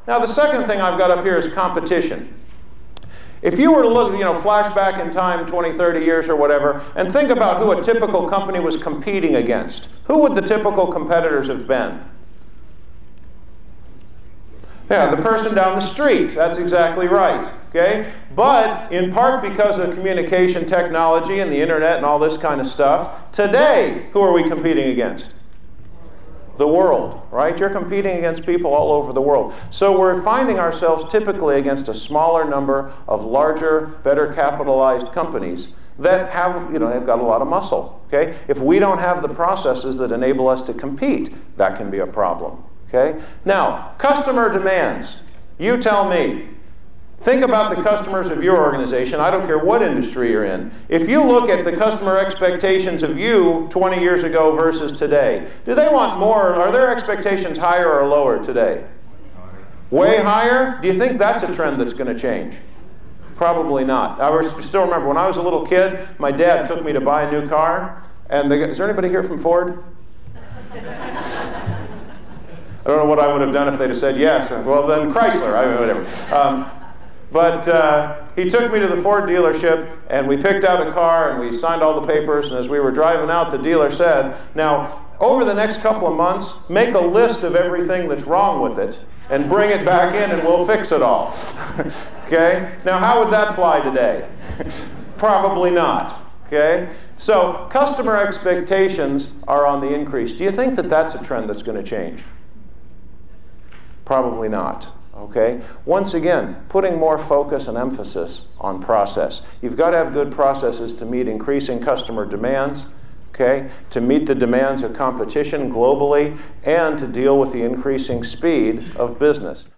Now, the second thing I've got up here is competition. If you were to look, flash back in time 20, 30 years or whatever, and think about who a typical company was competing against, who would the typical competitors have been? Yeah, the person down the street. That's exactly right. Okay? But in part because of communication technology and the internet and all this kind of stuff, today, who are we competing against? The world, right? You're competing against people all over the world. So we're finding ourselves typically against a smaller number of larger, better capitalized companies that have, they've got a lot of muscle. Okay? If we don't have the processes that enable us to compete, that can be a problem. Okay? Now, customer demands. You tell me. Think about the customers of your organization. I don't care what industry you're in. If you look at the customer expectations of you 20 years ago versus today, do they want more? Are their expectations higher or lower today? Way higher? Do you think that's a trend that's going to change? Probably not. I still remember when I was a little kid, my dad took me to buy a new car. And is there anybody here from Ford? I don't know what I would have done if they'd have said yes. Well, then Chrysler, whatever. But he took me to the Ford dealership, and we picked out a car, and we signed all the papers, and as we were driving out, the dealer said, now, over the next couple of months, make a list of everything that's wrong with it, and bring it back in, and we'll fix it all. Okay? Now, how would that fly today? Probably not. Okay? So, customer expectations are on the increase. Do you think that that's a trend that's going to change? Probably not. Okay? Once again, putting more focus and emphasis on process. You've got to have good processes to meet increasing customer demands, okay? To meet the demands of competition globally, and to deal with the increasing speed of business.